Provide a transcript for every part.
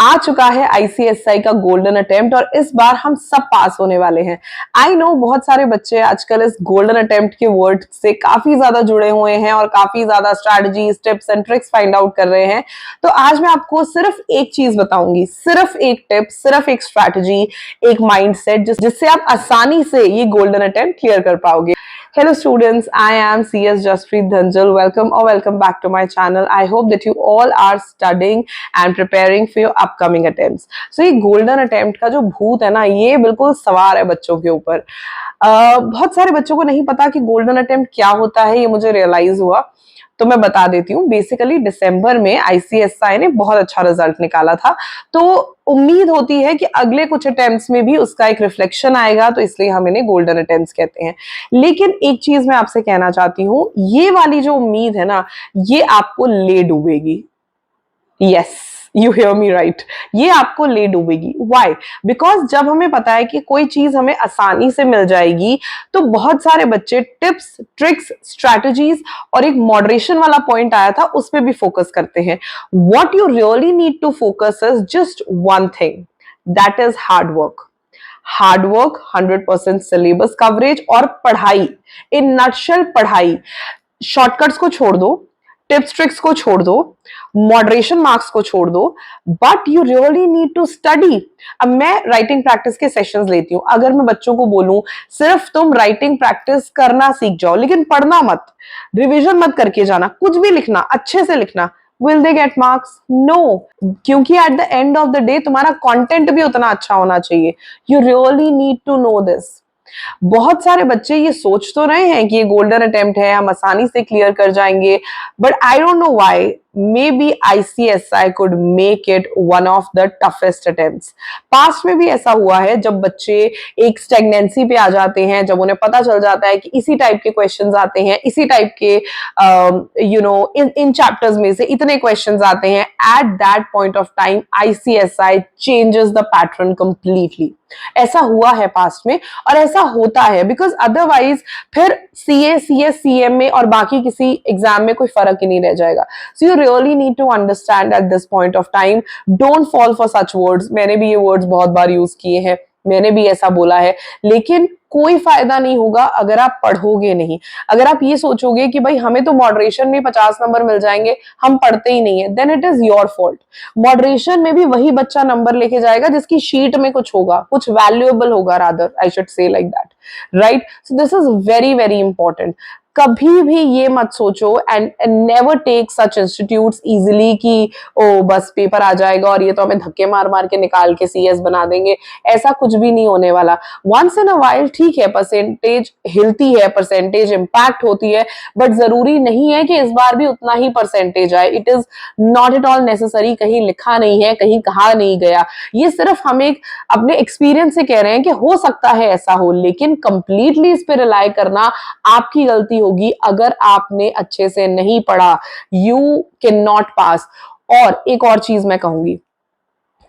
आ चुका है आईसीएसआई का गोल्डन अटेम्प्ट और इस बार हम सब पास होने वाले हैं। आई नो बहुत सारे बच्चे आजकल इस गोल्डन अटेम्प्ट के वर्ड से काफी ज्यादा जुड़े हुए हैं और काफी ज्यादा strategies, tips and tricks find out कर रहे हैं। तो आज मैं आपको सिर्फ एक चीज बताऊंगी, सिर्फ एक टिप, सिर्फ एक स्ट्रैटेजी, एक माइंडसेट जिससे आप आसानी से ये गोल्डन अटेम्प्ट क्लियर कर पाओगे। Hello students, I am CS Jaspreet Dhanjal. Welcome back to my channel. I hope that you all are studying and preparing for your upcoming attempts. So ये golden attempt का जो भूत है ना, ये बिल्कुल सवार है बच्चों के ऊपर। बहुत सारे बच्चों को नहीं पता कि गोल्डन अटेम्प्ट क्या होता है, ये मुझे रियलाइज हुआ तो मैं बता देती हूँ। बेसिकली दिसंबर में आईसीएसआई ने बहुत अच्छा रिजल्ट निकाला था, तो उम्मीद होती है कि अगले कुछ अटेम्प्ट्स में भी उसका एक रिफ्लेक्शन आएगा, तो इसलिए हम इन्हें गोल्डन अटेम्प्ट्स कहते हैं। लेकिन एक चीज मैं आपसे कहना चाहती हूँ, ये वाली जो उम्मीद है ना, ये आपको ले डूबेगी। Yes, you hear me right, ये आपको ले डूबेगी। व्हाई? बिकॉज जब हमें पता है कि कोई चीज हमें आसानी से मिल जाएगी, तो बहुत सारे बच्चे टिप्स, ट्रिक्स, स्ट्रैटेजीज और एक मॉडरेशन वाला पॉइंट आया था, उस पर भी फोकस करते हैं। What you really need to focus is just one thing, that is hard work. Hard work, 100% syllabus coverage और पढ़ाई। इन नटशेल पढ़ाई। शॉर्टकट्स को छोड़ दो, टिप्स ट्रिक्स को छोड़ दो, मॉडरेशन मार्क्स को छोड़ दो, but you really need to study. अब मैं राइटिंग प्रैक्टिस के सेशंस लेती हूं। अगर मैं बच्चों को बोलूं सिर्फ तुम राइटिंग प्रैक्टिस करना सीख जाओ, लेकिन पढ़ना मत, रिवीजन मत करके जाना, कुछ भी लिखना, अच्छे से लिखना, will they get marks? No, क्योंकि at the end of the day तुम्हारा कंटेंट भी उतना अच्छा होना चाहिए। You really need to know this. बहुत सारे बच्चे ये सोच तो रहे हैं कि ये गोल्डन अटेम्प्ट है, हम आसानी से क्लियर कर जाएंगे, but I don't know why, may be ICSI could make it one of the toughest attempts. Past में भी ऐसा हुआ है, जब बच्चे एक स्टेगनेंसी पे आ जाते हैं, जब उन्हें पता चल जाता है कि इसी टाइप के क्वेश्चंस आते हैं, इसी टाइप के इन चैप्टर्स में से इतने क्वेश्चंस आते हैं, at that point of time ICSI changes the pattern completely. ऐसा हुआ है पास्ट में और ऐसा होता है, बिकॉज अदरवाइज फिर सीए, सीएस, सीएमए और बाकी किसी एग्जाम में कोई फर्क ही नहीं रह जाएगा। So you really need to understand at this point of time, don't fall for such words. मैंने भी ये वर्ड्स बहुत बार यूज किए हैं, मैंने भी ऐसा बोला है, लेकिन कोई फायदा नहीं होगा अगर आप पढ़ोगे नहीं। अगर आप ये सोचोगे कि भाई हमें तो मॉडरेशन में 50 नंबर मिल जाएंगे, हम पढ़ते ही नहीं है, then it is your fault. Moderation में भी वही बच्चा नंबर लेके जाएगा जिसकी शीट में कुछ होगा, कुछ वैल्यूएबल होगा, rather I should say like that, right? So this is very very important. कभी भी ये मत सोचो and never take such institutes easily कि ओ बस पेपर आ जाएगा और ये तो हमें धक्के मार मार के निकाल के सीएस बना देंगे। ऐसा कुछ भी नहीं होने वाला। वंस इन अ वाइल ठीक है, परसेंटेज हिलती है, परसेंटेज इंपैक्ट होती है, बट जरूरी नहीं है कि इस बार भी उतना ही परसेंटेज आए। It is not at all necessary. कहीं लिखा नहीं है, कहीं कहा नहीं गया, ये सिर्फ हम एक अपने एक्सपीरियंस से कह रहे हैं कि हो सकता है ऐसा हो, लेकिन कंप्लीटली इस पे रिलाई करना आपकी गलती होगी अगर आपने अच्छे से नहीं पढ़ा। You can not pass. और एक और चीज मैं कहूंगी,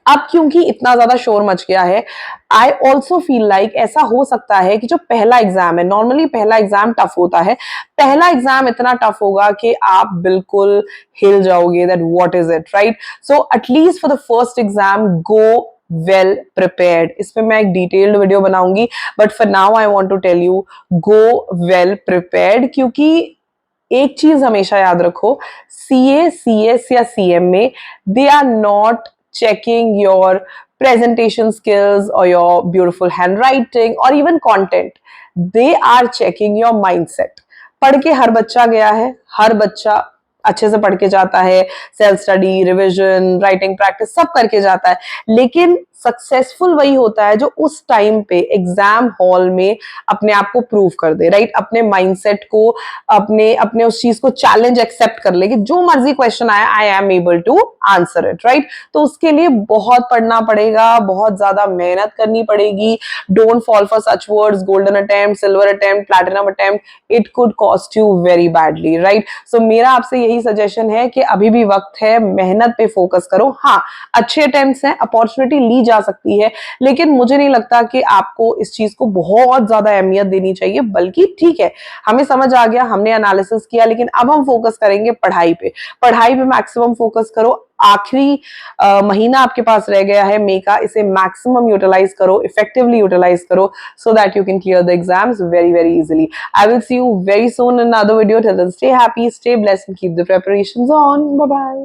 अब क्योंकि इतना ज्यादा शोर मच गया है, आई ऑल्सो फील लाइक ऐसा हो सकता है कि जो पहला एग्जाम है, नॉर्मली पहला एग्जाम टफ होता है, पहला एग्जाम इतना टफ होगा कि आप बिल्कुल हिल जाओगे, that what is it, right? So at least for the first exam go well prepared. इस पे मैं एक डिटेल्ड वीडियो बनाऊंगी, but for now I want to tell you, go well prepared. क्योंकि एक चीज हमेशा याद रखो, सीए, सीएस या CMA, they are not checking your presentation skills or your beautiful handwriting or even content. They are checking your mindset. पढ़ के हर बच्चा गया है, हर बच्चा अच्छे से पढ़ के जाता है, self study, revision, writing practice सब करके जाता है, लेकिन सक्सेसफुल वही होता है जो उस टाइम पे एग्जाम हॉल में अपने आप को प्रूव कर दे, राइट? अपने माइंडसेट को, अपने उस चीज को चैलेंज एक्सेप्ट कर ले कि जो मर्जी क्वेश्चन आया, I am able to answer it, right? तो उसके लिए बहुत पढ़ना पड़ेगा, बहुत ज्यादा मेहनत करनी पड़ेगी। Don't fall for such words, golden attempt, silver attempt, platinum attempt, it could cost you very badly, right? So मेरा आपसे यही सजेशन है कि अभी भी वक्त है, मेहनत पे फोकस करो। हाँ, अच्छे अटेम्प्ट्स हैं, अपॉर्चुनिटी ली जा सकती है, लेकिन मुझे नहीं लगता कि आपको इस चीज को बहुत ज्यादा अहमियत देनी चाहिए, बल्कि ठीक है, हमें समझ आ गया, हमने एनालिसिस किया, लेकिन अब हम फोकस करेंगे पढ़ाई पे। पढ़ाई पे मैक्सिमम फोकस करो। आखिरी महीना आपके पास रह गया है मई का, इसे मैक्सिमम यूटिलाइज करो, इफेक्टिवली यूटिलाइज करो, so that you can clear the exams very easily. I will see you very soon in another video. Till then, stay happy, stay blessed, and keep the preparations on. Bye bye.